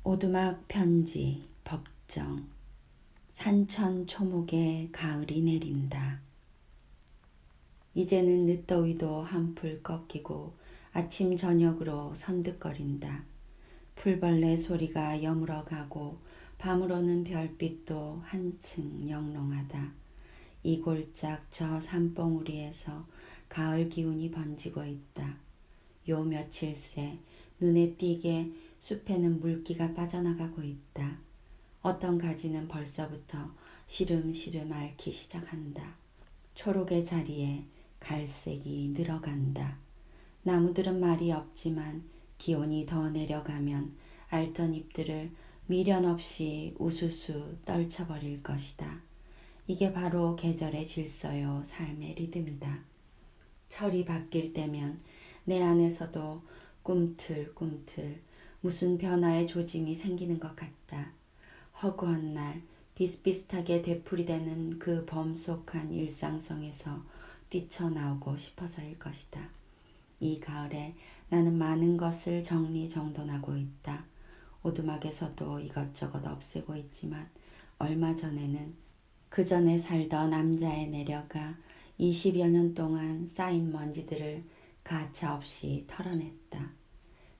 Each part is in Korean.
오두막 편지 법정. 산천 초목에 가을이 내린다. 이제는 늦더위도 한풀 꺾이고 아침 저녁으로 선득거린다. 풀벌레 소리가 여물어 가고 밤으로는 별빛도 한층 영롱하다. 이 골짝 저 산봉우리에서 가을 기운이 번지고 있다. 요 며칠 새 눈에 띄게 숲에는 물기가 빠져나가고 있다. 어떤 가지는 벌써부터 시름시름 앓기 시작한다. 초록의 자리에 갈색이 늘어간다. 나무들은 말이 없지만 기온이 더 내려가면 앓던 잎들을 미련 없이 우수수 떨쳐버릴 것이다. 이게 바로 계절의 질서요, 삶의 리듬이다. 철이 바뀔 때면 내 안에서도 꿈틀꿈틀 무슨 변화의 조짐이 생기는 것 같다. 허구한 날 비슷비슷하게 되풀이되는 그 범속한 일상성에서 뛰쳐나오고 싶어서일 것이다. 이 가을에 나는 많은 것을 정리정돈하고 있다. 오두막에서도 이것저것 없애고 있지만 얼마 전에는 그 전에 살던 남자에 내려가 20여 년 동안 쌓인 먼지들을 가차없이 털어냈다.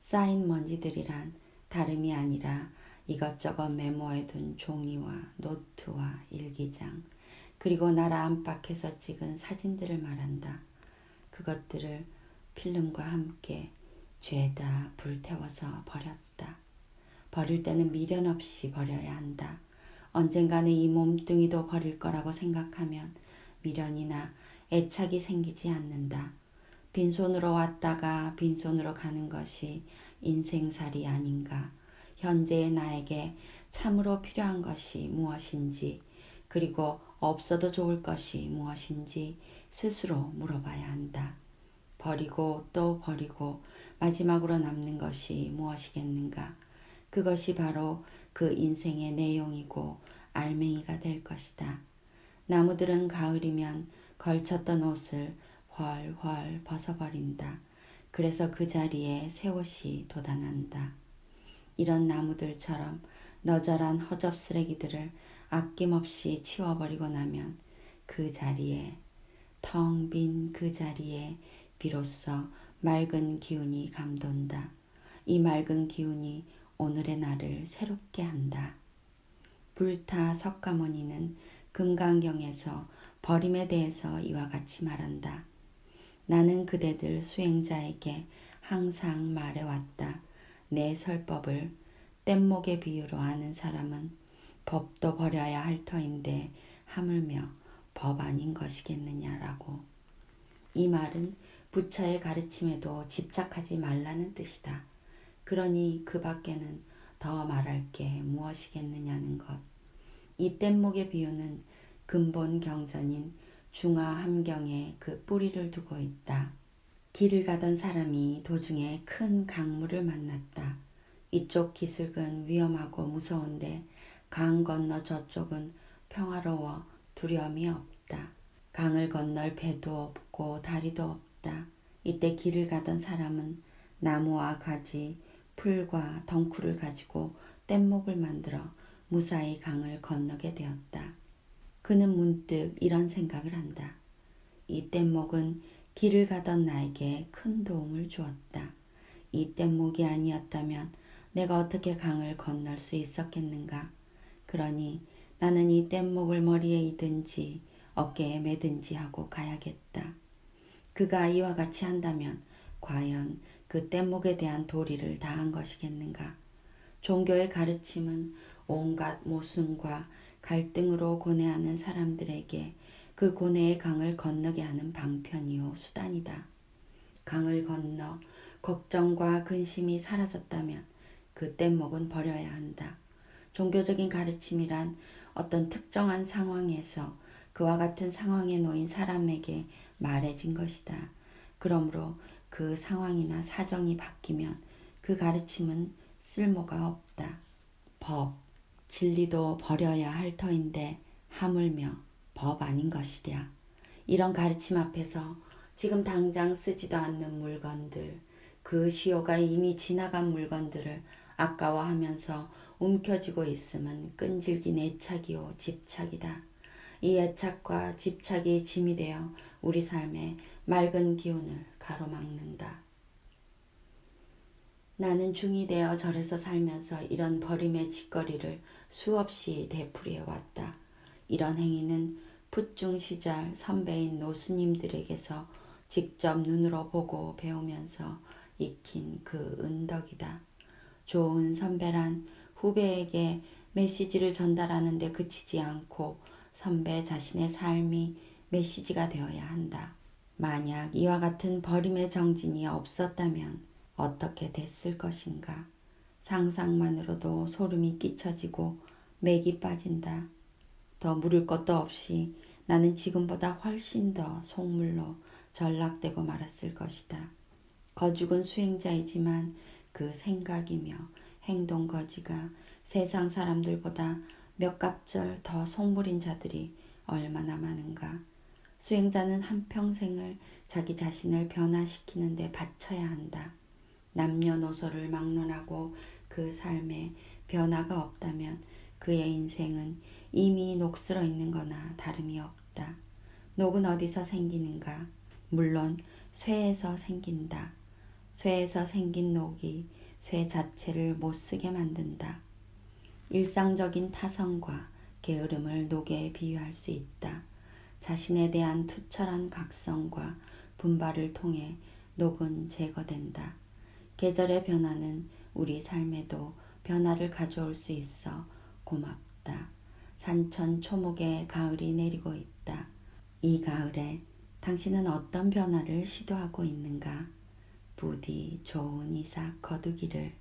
쌓인 먼지들이란 다름이 아니라 이것저것 메모해둔 종이와 노트와 일기장, 그리고 나라 안팎에서 찍은 사진들을 말한다. 그것들을 필름과 함께 죄다 불태워서 버렸다. 버릴 때는 미련 없이 버려야 한다. 언젠가는 이 몸뚱이도 버릴 거라고 생각하면 미련이나 애착이 생기지 않는다. 빈손으로 왔다가 빈손으로 가는 것이 인생살이 아닌가. 현재의 나에게 참으로 필요한 것이 무엇인지, 그리고 없어도 좋을 것이 무엇인지 스스로 물어봐야 한다. 버리고 또 버리고 마지막으로 남는 것이 무엇이겠는가. 그것이 바로 그 인생의 내용이고 알맹이가 될 것이다. 나무들은 가을이면 걸쳤던 옷을 훨훨 벗어버린다. 그래서 그 자리에 새 옷이 돋아난다. 이런 나무들처럼 너절한 허접 쓰레기들을 아낌없이 치워버리고 나면 그 자리에, 텅 빈 그 자리에 비로소 맑은 기운이 감돈다. 이 맑은 기운이 오늘의 나를 새롭게 한다. 불타 석가모니는 금강경에서 버림에 대해서 이와 같이 말한다. 나는 그대들 수행자에게 항상 말해왔다. 내 설법을 뗏목의 비유로 아는 사람은 법도 버려야 할 터인데 하물며 법 아닌 것이겠느냐라고. 이 말은 부처의 가르침에도 집착하지 말라는 뜻이다. 그러니 그 밖에는 더 말할 게 무엇이겠느냐는 것. 이 뗏목의 비유는 근본 경전인 중화함경에 그 뿌리를 두고 있다. 길을 가던 사람이 도중에 큰 강물을 만났다. 이쪽 기슭은 위험하고 무서운데 강 건너 저쪽은 평화로워 두려움이 없다. 강을 건널 배도 없고 다리도 없다. 이때 길을 가던 사람은 나무와 가지, 풀과 덩쿨을 가지고 뗏목을 만들어 무사히 강을 건너게 되었다. 그는 문득 이런 생각을 한다. 이 뗏목은 길을 가던 나에게 큰 도움을 주었다. 이 뗏목이 아니었다면 내가 어떻게 강을 건널 수 있었겠는가. 그러니 나는 이 뗏목을 머리에 이든지 어깨에 매든지 하고 가야겠다. 그가 이와 같이 한다면 과연 그 뗏목에 대한 도리를 다한 것이겠는가. 종교의 가르침은 온갖 모순과 갈등으로 고뇌하는 사람들에게 그 고뇌의 강을 건너게 하는 방편이요 수단이다. 강을 건너 걱정과 근심이 사라졌다면 그 뗏목은 버려야 한다. 종교적인 가르침이란 어떤 특정한 상황에서 그와 같은 상황에 놓인 사람에게 말해진 것이다. 그러므로 그 상황이나 사정이 바뀌면 그 가르침은 쓸모가 없다. 법, 진리도 버려야 할 터인데 하물며 법 아닌 것이랴. 이런 가르침 앞에서 지금 당장 쓰지도 않는 물건들, 그 시효가 이미 지나간 물건들을 아까워하면서 움켜쥐고 있음은 끈질긴 애착이요 집착이다. 이 애착과 집착이 짐이 되어 우리 삶의 맑은 기운을 가로막는다. 나는 중이 되어 절에서 살면서 이런 버림의 짓거리를 수없이 되풀이해 왔다. 이런 행위는 풋중 시절 선배인 노스님들에게서 직접 눈으로 보고 배우면서 익힌 그 은덕이다. 좋은 선배란 후배에게 메시지를 전달하는 데 그치지 않고 선배 자신의 삶이 메시지가 되어야 한다. 만약 이와 같은 버림의 정진이 없었다면 어떻게 됐을 것인가. 상상만으로도 소름이 끼쳐지고 맥이 빠진다. 더 물을 것도 없이 나는 지금보다 훨씬 더 속물로 전락되고 말았을 것이다. 거죽은 수행자이지만 그 생각이며 행동 거지가 세상 사람들보다 몇 갑절 더 속물인 자들이 얼마나 많은가. 수행자는 한평생을 자기 자신을 변화시키는 데 바쳐야 한다. 남녀노소를 막론하고 그 삶에 변화가 없다면 그의 인생은 이미 녹슬어 있는 거나 다름이 없다. 녹은 어디서 생기는가? 물론 쇠에서 생긴다. 쇠에서 생긴 녹이 쇠 자체를 못쓰게 만든다. 일상적인 타성과 게으름을 녹에 비유할 수 있다. 자신에 대한 투철한 각성과 분발을 통해 녹은 제거된다. 계절의 변화는 우리 삶에도 변화를 가져올 수 있어 고맙다. 산천 초목에 가을이 내리고 있다. 이 가을에 당신은 어떤 변화를 시도하고 있는가? 부디 좋은 이삭 거두기를.